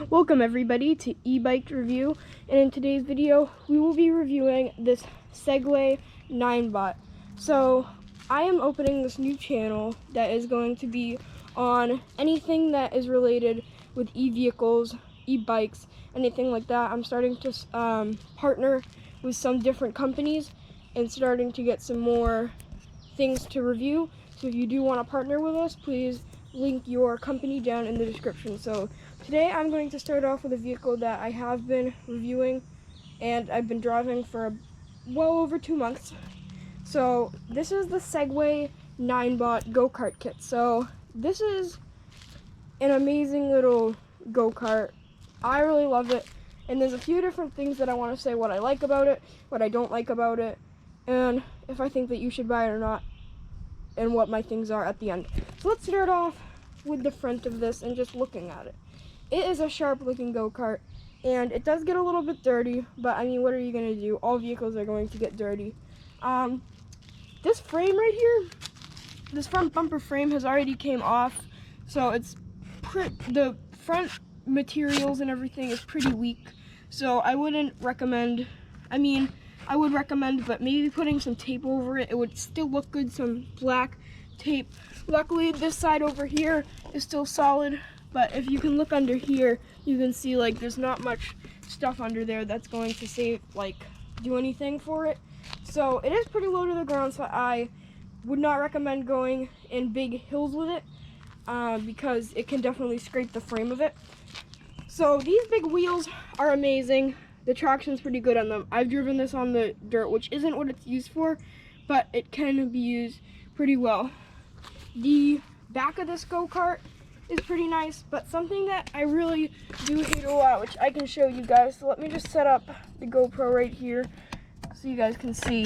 Welcome everybody to e-bike review, and in today's video we will be reviewing this Segway Ninebot. So I am opening this new channel that is going to be on anything that is related with e-vehicles, e-bikes, anything like that. I'm starting to partner with some different companies and starting to get some more things to review. So if you do want to partner with us, please link your company down in the description. So today I'm going to start off with a vehicle that I have been reviewing and I've been driving for well over 2 months. So this is the Segway Ninebot Go Kart kit. So this is an amazing little go kart. I really love it, and there's a few different things that I want to say what I like about it, what I don't like about it, and if I think that you should buy it or not, and what my things are at the end. So let's start off with the front of this and just looking at it. It is a sharp looking go-kart, and it does get a little bit dirty, but I mean, what are you going to do? All vehicles are going to get dirty. This frame right here, this front bumper frame has already came off, so it's the front materials and everything is pretty weak, so I wouldn't recommend. I would recommend, but maybe putting some tape over it. It would still look good, some black tape. Luckily, this side over here is still solid, but if you can look under here, you can see like there's not much stuff under there that's going to save, like, do anything for it. So it is pretty low to the ground, so I would not recommend going in big hills with it because it can definitely scrape the frame of it. So these big wheels are amazing. The traction's pretty good on them. I've driven this on the dirt, which isn't what it's used for, but it can be used pretty well. The back of this go-kart is pretty nice, but something that I really do hate a lot, which I can show you guys. So let me just set up the GoPro right here so you guys can see.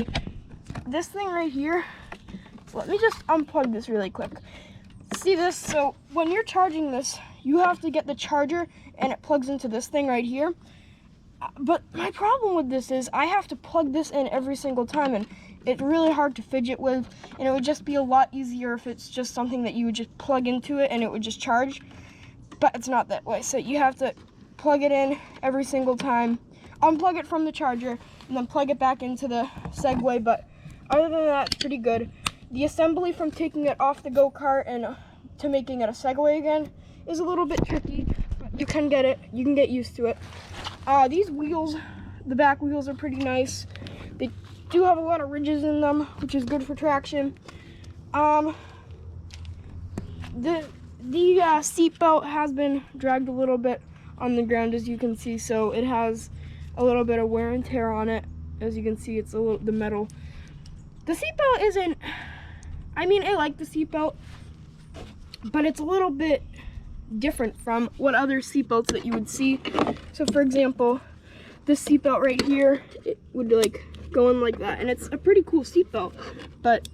This thing right here, let me just unplug this really quick. See this? So when you're charging this, you have to get the charger and it plugs into this thing right here. But my problem with this is I have to plug this in every single time, and it's really hard to fidget with, and it would just be a lot easier if it's just something that you would just plug into it and it would just charge, but it's not that way. So you have to plug it in every single time, unplug it from the charger, and then plug it back into the Segway. But other than that, it's pretty good. The assembly from taking it off the go-kart and to making it a Segway again is a little bit tricky, but you can get it, you can get used to it. These wheels, the back wheels are pretty nice. They do have a lot of ridges in them, which is good for traction. The seat belt has been dragged a little bit on the ground, as you can see, so it has a little bit of wear and tear on it. As you can see, it's the metal. The seat belt isn't, I like the seat belt, but it's a little bit different from what other seatbelts that you would see. So for example, this seatbelt right here, it would like go in like that, and it's a pretty cool seatbelt, but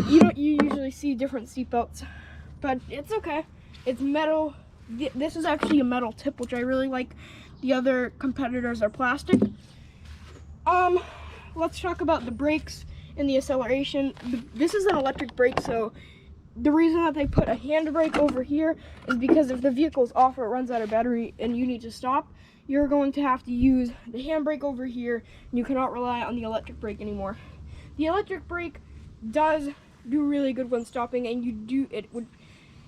you usually see different seatbelts, but it's okay. It's metal. This is actually a metal tip, which I really like. The other competitors are plastic. Let's talk about the brakes and the acceleration. This is an electric brake, so the reason that they put a handbrake over here is because if the vehicle's off or it runs out of battery and you need to stop, you're going to have to use the handbrake over here, and you cannot rely on the electric brake anymore. The electric brake does do really good when stopping, and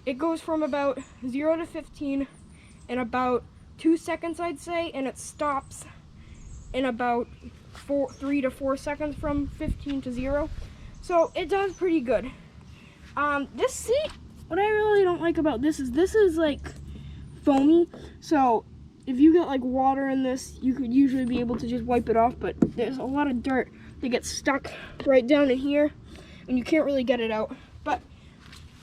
it goes from about 0 to 15 in about 2 seconds, I'd say, and it stops in about 3 to 4 seconds from 15 to 0. So it does pretty good. This seat, what I really don't like about this is like foamy, so if you get like water in this, you could usually be able to just wipe it off, but there's a lot of dirt that gets stuck right down in here, and you can't really get it out. But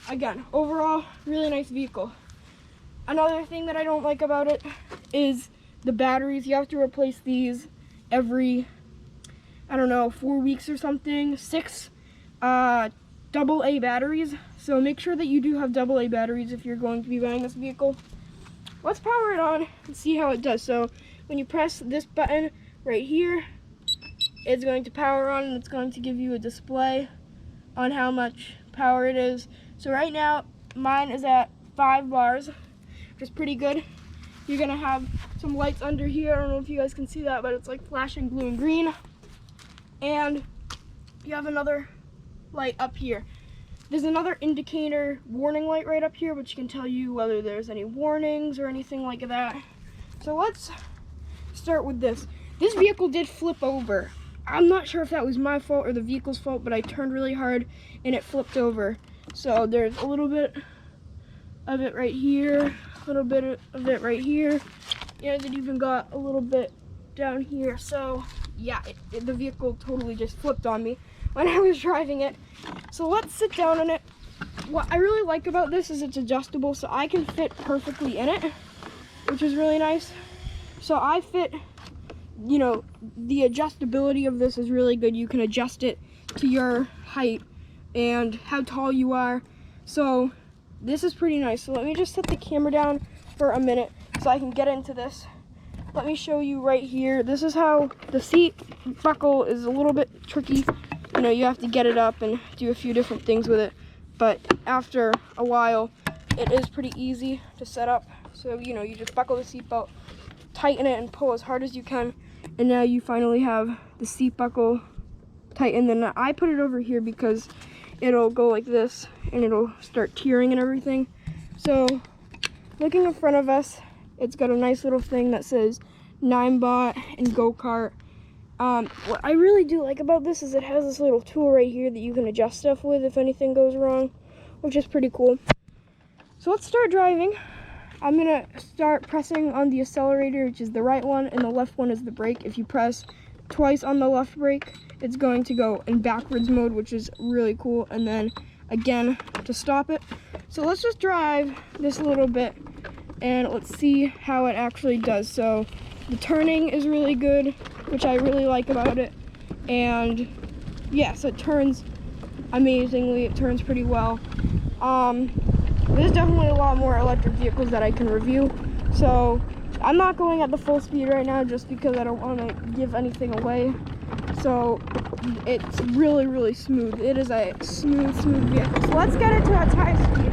again, overall, really nice vehicle. Another thing that I don't like about it is the batteries. You have to replace these every, I don't know, 4 weeks or something. 6 AA batteries, so make sure that you do have AA batteries if you're going to be buying this vehicle. Let's power it on and see how it does. So when you press this button right here, it's going to power on, and it's going to give you a display on how much power it is. So right now mine is at 5 bars, which is pretty good. You're gonna have some lights under here. I don't know if you guys can see that, but it's like flashing blue and green. And you have another light up here. There's another indicator warning light right up here, which can tell you whether there's any warnings or anything like that. So let's start with this. This vehicle did flip over. I'm not sure if that was my fault or the vehicle's fault, but I turned really hard and it flipped over. So there's a little bit of it right here, a little bit of it right here, and it even got a little bit down here. So yeah, the vehicle totally just flipped on me when I was driving it. So let's sit down in it. What I really like about this is it's adjustable, so I can fit perfectly in it, which is really nice. So I fit, you know, the adjustability of this is really good. You can adjust it to your height and how tall you are. So this is pretty nice. So let me just set the camera down for a minute so I can get into this. Let me show you right here. This is how the seat buckle is a little bit tricky. You know, you have to get it up and do a few different things with it. But after a while, it is pretty easy to set up. So, you know, you just buckle the seatbelt, tighten it, and pull as hard as you can. And now you finally have the seat buckle tightened. And I put it over here because it'll go like this and it'll start tearing and everything. So looking in front of us, it's got a nice little thing that says Ninebot and Go Kart. What I really do like about this is it has this little tool right here that you can adjust stuff with if anything goes wrong, which is pretty cool. So let's start driving. I'm gonna start pressing on the accelerator, which is the right one, and the left one is the brake. If you press twice on the left brake, it's going to go in backwards mode, which is really cool, and then again to stop it. So let's just drive this a little bit and let's see how it actually does. So the turning is really good, which I really like about it, and yeah, so it turns amazingly. It turns pretty well. There's definitely a lot more electric vehicles that I can review, so I'm not going at the full speed right now just because I don't want to give anything away. So it's really, really smooth. It is a smooth vehicle. So let's get it to its high speed.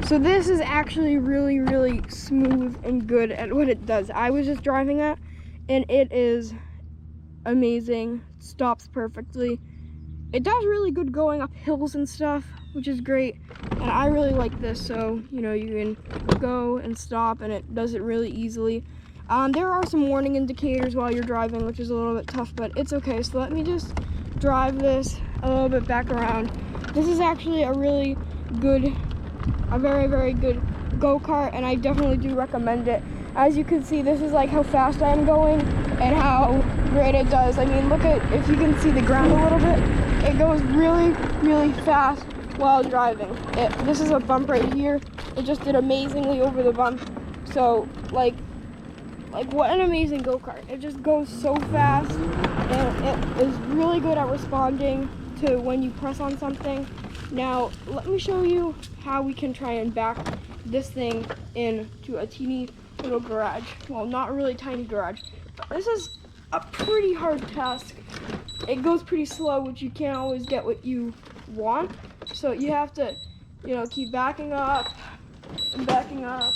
So this is actually really, really smooth and good at what it does. I was just driving that, and it is amazing. It stops perfectly. It does really good going up hills and stuff, which is great. And I really like this, so you know, you can go and stop, and it does it really easily. There are some warning indicators while you're driving, which is a little bit tough, but it's okay. So let me just drive this a little bit back around. This is actually a really good, a very, very good go-kart, and I definitely do recommend it. As you can see, this is like how fast I am going and how great it does. I mean, look at, if you can see the ground a little bit, it goes really, really fast while driving. This is a bump right here. It just did amazingly over the bump. So like what an amazing go-kart. It just goes so fast, and it is really good at responding to when you press on something. Now, let me show you how we can try and back this thing into a teeny little garage. Well, not really tiny garage, but this is a pretty hard task. It goes pretty slow, which you can't always get what you want. So you have to, you know, keep backing up and backing up,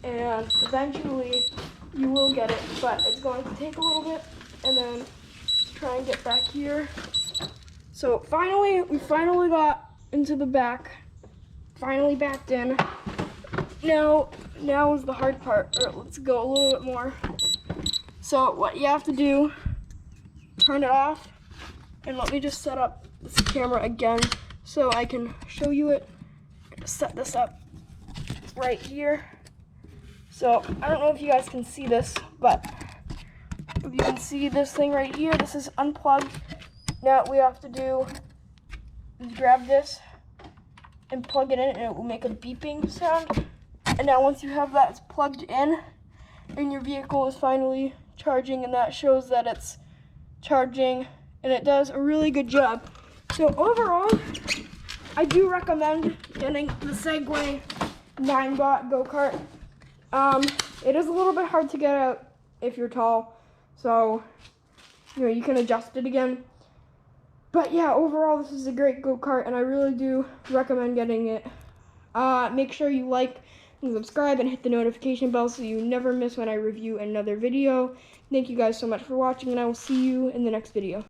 and eventually you will get it, but it's going to take a little bit. And then try and get back here. So we finally got into the back, finally backed in. Now is the hard part. All right, let's go a little bit more. So what you have to do, turn it off, and let me just set up this camera again so I can show you it. Set this up right here. So I don't know if you guys can see this, but if you can see this thing right here, this is unplugged. Now what we have to do is grab this and plug it in, and it will make a beeping sound. And now once you have that, it's plugged in, and your vehicle is finally charging, and that shows that it's charging, and it does a really good job. So overall, I do recommend getting the Segway Ninebot go-kart. It is a little bit hard to get out if you're tall, so you know, you can adjust it again. But yeah, overall, this is a great go-kart, and I really do recommend getting it. Make sure you like and subscribe and hit the notification bell so you never miss when I review another video. Thank you guys so much for watching, and I will see you in the next video.